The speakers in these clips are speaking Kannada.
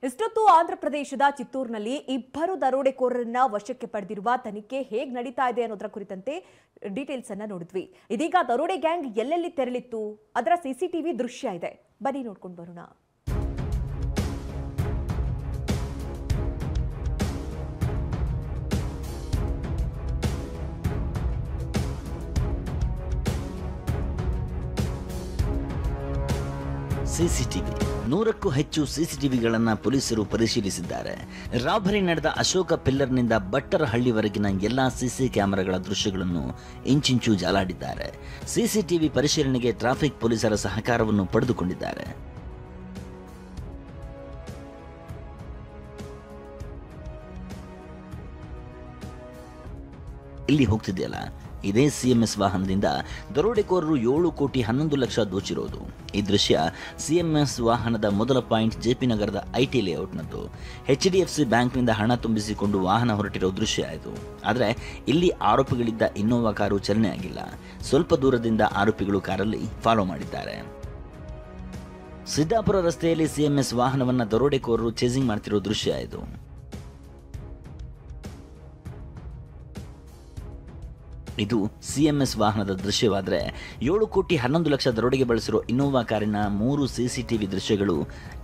ಇಷ್ಟೊತ್ತು ಆಂಧ್ರಪ್ರದೇಶದ ಚಿತ್ತೂರಿನಲ್ಲಿ ಇಬ್ಬರು ದರೋಡೆಕೋರರನ್ನ ವಶಕ್ಕೆ ಪಡೆದಿರುವ ತನಿಖೆ ಹೇಗೆ ನಡೀತಾ ಇದೆ ಅನ್ನೋದರ ಕುರಿತಂತೆ ಡೀಟೇಲ್ಸ್ ಅನ್ನ ನೋಡಿದ್ವಿ. ಇದೀಗ ದರೋಡೆ ಗ್ಯಾಂಗ್ ಎಲ್ಲೆಲ್ಲಿ ತೆರಳಿತ್ತು ಅದರ ಸಿಸಿಟಿವಿ ದೃಶ್ಯ ಇದೆ, ಬನ್ನಿ ನೋಡ್ಕೊಂಡು ಬರೋಣ. ಸಿಸಿಟಿವಿ 100ಕ್ಕೂ ಹೆಚ್ಚು ಸಿಸಿಟಿವಿಗಳನ್ನು ಪೊಲೀಸರು ಪರಿಶೀಲಿಸಿದ್ದಾರೆ. ರಾಬರಿ ನಡೆದ ಅಶೋಕ ಪಿಲ್ಲರ್ನಿಂದ ಬಟ್ಟರಹಳ್ಳಿವರೆಗಿನ ಎಲ್ಲಾ ಸಿಸಿ ಕ್ಯಾಮೆರಾಗಳ ದೃಶ್ಯಗಳನ್ನು ಇಂಚಿಂಚು ಜಾಲಾಡಿದ್ದಾರೆ. ಸಿಸಿಟಿವಿ ಪರಿಶೀಲನೆಗೆ ಟ್ರಾಫಿಕ್ ಪೊಲೀಸರ ಸಹಕಾರವನ್ನು ಪಡೆದುಕೊಂಡಿದ್ದಾರೆ. ಇಲ್ಲಿ ಹೋಗ್ತಿದೆಯಲ್ಲ, ಇದೇ ಸಿಎಂಎಸ್ ವಾಹನದಿಂದ ದರೋಡೆಕೋರರು 7 ಕೋಟಿ 11 ಲಕ್ಷ ದೋಚಿರೋದು. ಈ ದೃಶ್ಯ ಸಿಎಂಎಸ್ ವಾಹನದ ಮೊದಲ ಪಾಯಿಂಟ್ ಜೆಪಿ ನಗರದ ಐಟಿ ಲೇಔಟ್ನದ್ದು. HDFC ಬ್ಯಾಂಕ್ನಿಂದ ಹಣ ತುಂಬಿಸಿಕೊಂಡು ವಾಹನ ಹೊರಟಿರೋ ದೃಶ್ಯ ಆಯಿತು. ಆದರೆ ಇಲ್ಲಿ ಆರೋಪಿಗಳಿದ್ದ ಇನ್ನೋವಾ ಕಾರು ಚಲನೆ ಆಗಿಲ್ಲ. ಸ್ವಲ್ಪ ದೂರದಿಂದ ಆರೋಪಿಗಳು ಕಾರಲ್ಲಿ ಫಾಲೋ ಮಾಡಿದ್ದಾರೆ. ಸಿದ್ದಾಪುರ ರಸ್ತೆಯಲ್ಲಿ ಸಿಎಂಎಸ್ ವಾಹನವನ್ನು ದರೋಡೆಕೋರರು ಚೇಸಿಂಗ್ ಮಾಡ್ತಿರೋ ದೃಶ್ಯ ಆಯಿತು. ಇದು ಸಿಎಂಎಸ್ ವಾಹನದ ದೃಶ್ಯವಾದರೆ 7 ಕೋಟಿ 11 ಲಕ್ಷ ದರೋಡೆಗೆ ಬಳಸಿರೋ ಇನ್ನೋವಾ ಕಾರಿನ 3 ಸಿಸಿಟಿವಿ ದೃಶ್ಯಗಳು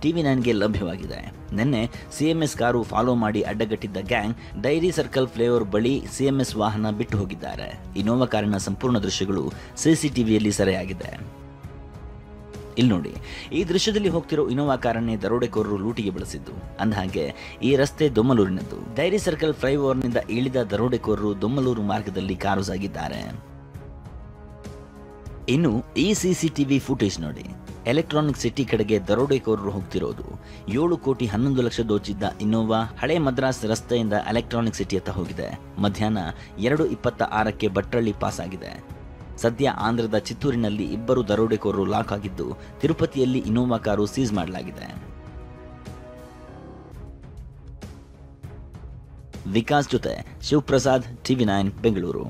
TV9ಗೆ ಲಭ್ಯವಾಗಿದೆ. ನಿನ್ನೆ ಸಿಎಂಎಸ್ ಕಾರು ಫಾಲೋ ಮಾಡಿ ಅಡ್ಡಗಟ್ಟಿದ್ದ ಗ್ಯಾಂಗ್ ಡೈರಿ ಸರ್ಕಲ್ ಫ್ಲೇವರ್ ಬಳಿ ಸಿಎಂಎಸ್ ವಾಹನ ಬಿಟ್ಟು ಹೋಗಿದ್ದಾರೆ. ಇನ್ನೋವಾ ಕಾರಿನ ಸಂಪೂರ್ಣ ದೃಶ್ಯಗಳು ಸಿಸಿಟಿವಿಯಲ್ಲಿ ಸೆರೆಯಾಗಿದೆ. ಇಲ್ಲಿ ನೋಡಿ, ಈ ದೃಶ್ಯದಲ್ಲಿ ಹೋಗ್ತಿರೋ ಇನ್ನೋವಾ ಕಾರನ್ನೇ ದರೋಡೆಕೋರರು ಲೂಟಿಗೆ ಬಳಸಿದ್ದು. ಅಂದಹಾಗೆ ಈ ರಸ್ತೆ ದೊಮ್ಮಲೂರಿನದ್ದು. ಡೈರಿ ಸರ್ಕಲ್ ಫ್ಲೈಓವರ್ನಿಂದ ಇಳಿದ ದರೋಡೆಕೋರರು ದೊಮ್ಮಲೂರು ಮಾರ್ಗದಲ್ಲಿ ಕಾರು ಸಾಗಿದ್ದಾರೆ. ಇನ್ನು ಈ ಸಿಸಿಟಿವಿ ಫುಟೇಜ್ ನೋಡಿ. ಎಲೆಕ್ಟ್ರಾನಿಕ್ ಸಿಟಿ ಕಡೆಗೆ ದರೋಡೆಕೋರರು ಹೋಗ್ತಿರೋದು. 7 ಕೋಟಿ 11 ಲಕ್ಷ ದೋಚಿದ್ದ ಇನ್ನೋವಾ ಹಳೆ ಮದ್ರಾಸ್ ರಸ್ತೆಯಿಂದ ಎಲೆಕ್ಟ್ರಾನಿಕ್ ಸಿಟಿಯತ್ತ ಹೋಗಿದೆ. ಮಧ್ಯಾಹ್ನ 2:26ಕ್ಕೆ ಬಟ್ರಳ್ಳಿ ಪಾಸ್ ಆಗಿದೆ. ಸದ್ಯ ಆಂಧ್ರದ ಚಿತ್ತೂರಿನಲ್ಲಿ ಇಬ್ಬರು ದರೋಡೆಕೋರರು ಲಾಕ್ ಆಗಿದ್ದು, ತಿರುಪತಿಯಲ್ಲಿ ಇನ್ನೋವಾ ಕಾರು ಸೀಸ್ ಮಾಡಲಾಗಿದೆ. ವಿಕಾಸ್ ಜೊತೆ ಶಿವಪ್ರಸಾದ್, TV9 ಬೆಂಗಳೂರು.